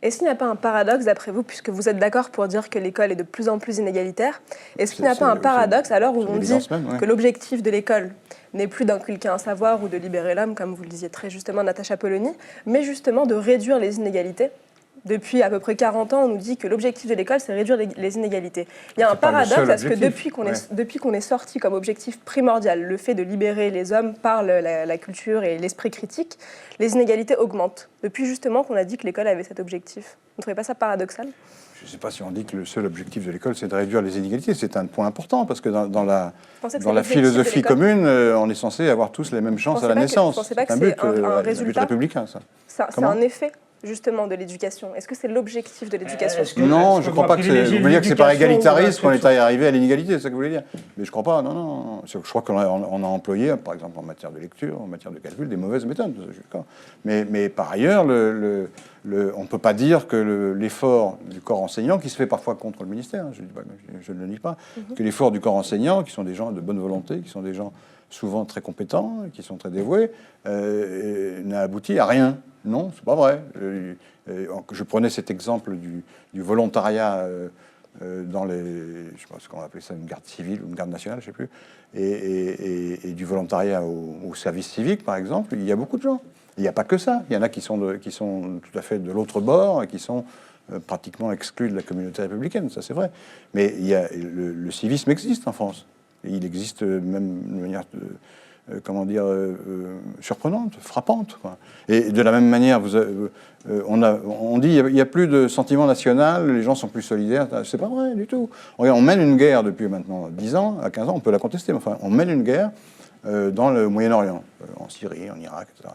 Est-ce qu'il n'y a pas un paradoxe, d'après vous, puisque vous êtes d'accord pour dire que l'école est de plus en plus inégalitaire, est-ce qu'il n'y a pas un paradoxe à l'heure où on dit que l'objectif de l'école n'est plus d'inculquer un savoir ou de libérer l'homme, comme vous le disiez très justement, Natacha Polony, mais justement de réduire les inégalités? Depuis à peu près 40 ans, on nous dit que l'objectif de l'école, c'est réduire les inégalités. Il y a un paradoxe parce que depuis qu'on est sorti comme objectif primordial le fait de libérer les hommes par la culture et l'esprit critique, les inégalités augmentent. Depuis justement qu'on a dit que l'école avait cet objectif. Vous ne trouvez pas ça paradoxal ? Je ne sais pas si on dit que le seul objectif de l'école, c'est de réduire les inégalités. C'est un point important, parce que dans la philosophie commune, on est censé avoir tous les mêmes chances à la naissance. C'est un but républicain, ça. C'est un effet justement de l'éducation. Est-ce que c'est l'objectif de l'éducation? Non, je ne crois pas que c'est... Vous voulez dire que c'est par égalitarisme qu'on est arrivé à l'inégalité, c'est ça que vous voulez dire? Mais je ne crois pas, non. Je crois qu'on a employé, par exemple en matière de lecture, en matière de calcul, des mauvaises méthodes. Mais par ailleurs, on ne peut pas dire que l'effort du corps enseignant, qui se fait parfois contre le ministère, je ne le nie pas, que l'effort du corps enseignant, qui sont des gens de bonne volonté, qui sont des gens souvent très compétents, qui sont très dévoués, n'a abouti à rien. Non, c'est pas vrai. Je prenais cet exemple du volontariat dans les... Je sais pas ce qu'on va appeler ça, une garde civile ou une garde nationale, je sais plus, et du volontariat au service civique, par exemple. Il y a beaucoup de gens. Il n'y a pas que ça. Il y en a qui sont tout à fait de l'autre bord et qui sont pratiquement exclus de la communauté républicaine, ça c'est vrai. Mais le civisme existe en France. Et il existe même de manière... surprenante, frappante, quoi. Et de la même manière, on dit il n'y a plus de sentiment national, les gens sont plus solidaires. C'est pas vrai du tout. On mène une guerre depuis maintenant 10 ans, à 15 ans, on peut la contester, mais enfin, on mène une guerre dans le Moyen-Orient, en Syrie, en Irak, etc.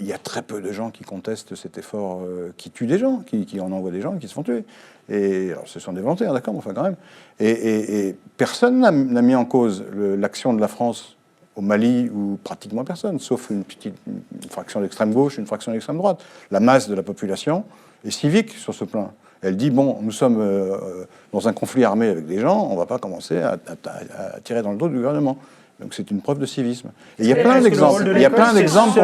Il y a très peu de gens qui contestent cet effort, qui tue des gens, qui en envoient des gens qui se font tuer. Et alors, ce sont des volontaires, d'accord, mais enfin quand même. Et personne n'a mis en cause l'action de la France au Mali, où pratiquement personne, sauf une fraction d'extrême gauche, une fraction d'extrême droite. La masse de la population est civique sur ce plan. Elle dit, bon, nous sommes dans un conflit armé avec des gens, on ne va pas commencer à tirer dans le dos du gouvernement. Donc c'est une preuve de civisme. Et il y a plein d'exemples. Il y a plein d'exemples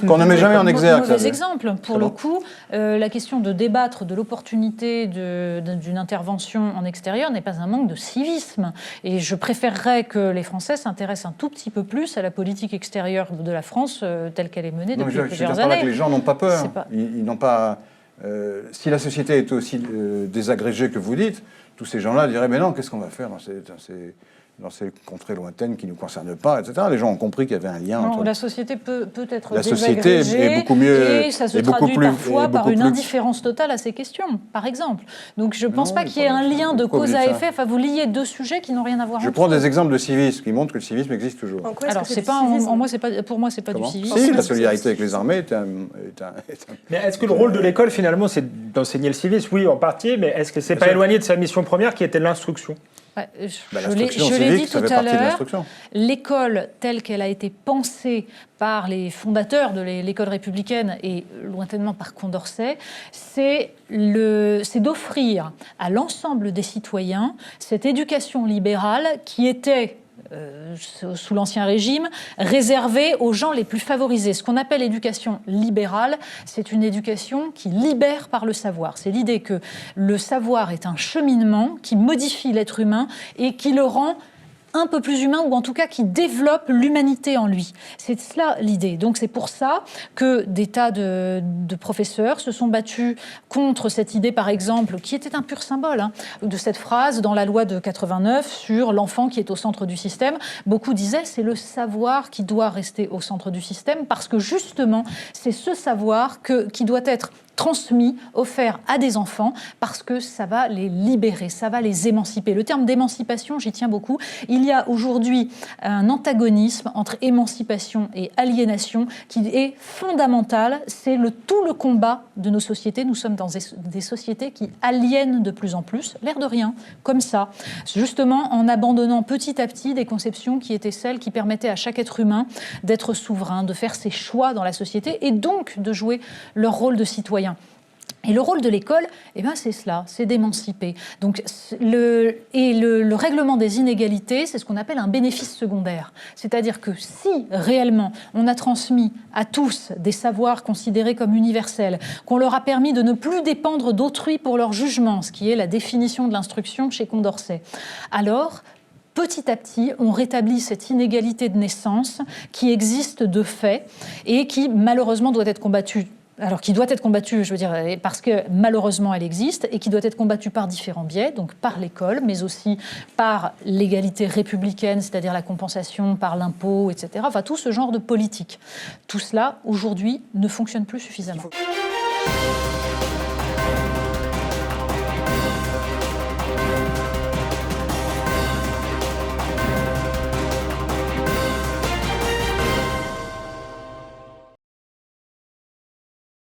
qu'on ne met jamais en exergue. Mauvais exemple. Pour le coup, la question de débattre de l'opportunité d'une intervention en extérieur n'est pas un manque de civisme. Et je préférerais que les Français s'intéressent un tout petit peu plus à la politique extérieure de la France telle qu'elle est menée depuis plusieurs années. Que les gens n'ont pas peur. Ils n'ont pas... si la société est aussi désagrégée que vous dites, tous ces gens-là diraient, mais non, qu'est-ce qu'on va faire dans ces contrées lointaines qui ne nous concernent pas, etc. Les gens ont compris qu'il y avait un lien entre... La société peut être la société est beaucoup mieux... Et ça se traduit parfois par une indifférence totale à ces questions, par exemple. Donc je ne pense pas qu'il y ait un lien de cause à effet. Enfin, vous liez deux sujets qui n'ont rien à voir entre eux. Je prends des exemples de civisme qui montrent que le civisme existe toujours. Alors, pour moi, c'est pas du civisme. Si, la solidarité avec les armées est un... Mais est-ce que le rôle de l'école, finalement, c'est d'enseigner le civisme? Oui, en partie, mais est-ce que c'est pas éloigné de sa mission première qui était l'instruction? Je l'ai dit tout à l'heure, l'école telle qu'elle a été pensée par les fondateurs de l'école républicaine et lointainement par Condorcet, c'est d'offrir à l'ensemble des citoyens cette éducation libérale qui était sous l'Ancien Régime, réservée aux gens les plus favorisés. Ce qu'on appelle éducation libérale, c'est une éducation qui libère par le savoir. C'est l'idée que le savoir est un cheminement qui modifie l'être humain et qui le rend un peu plus humain, ou en tout cas qui développe l'humanité en lui. C'est cela l'idée. Donc c'est pour ça que des tas de professeurs se sont battus contre cette idée, par exemple, qui était un pur symbole, de cette phrase dans la loi de 89 sur l'enfant qui est au centre du système. Beaucoup disaient c'est le savoir qui doit rester au centre du système parce que justement c'est ce savoir qui doit être transmis, offert à des enfants, parce que ça va les libérer, ça va les émanciper. Le terme d'émancipation, j'y tiens beaucoup. Il y a aujourd'hui un antagonisme entre émancipation et aliénation qui est fondamental. C'est tout le combat de nos sociétés. Nous sommes dans des sociétés qui aliènent de plus en plus, l'air de rien, comme ça, justement en abandonnant petit à petit des conceptions qui étaient celles qui permettaient à chaque être humain d'être souverain, de faire ses choix dans la société et donc de jouer leur rôle de citoyen. Et le rôle de l'école, c'est cela, c'est d'émanciper. Donc, le règlement des inégalités, c'est ce qu'on appelle un bénéfice secondaire. C'est-à-dire que si réellement on a transmis à tous des savoirs considérés comme universels, qu'on leur a permis de ne plus dépendre d'autrui pour leur jugement, ce qui est la définition de l'instruction chez Condorcet, alors petit à petit, on rétablit cette inégalité de naissance qui existe de fait et qui malheureusement doit être combattue. Alors, qui doit être combattue, je veux dire, parce que malheureusement elle existe, et qui doit être combattue par différents biais, donc par l'école, mais aussi par l'égalité républicaine, c'est-à-dire la compensation par l'impôt, etc. Enfin, tout ce genre de politique. Tout cela, aujourd'hui, ne fonctionne plus suffisamment.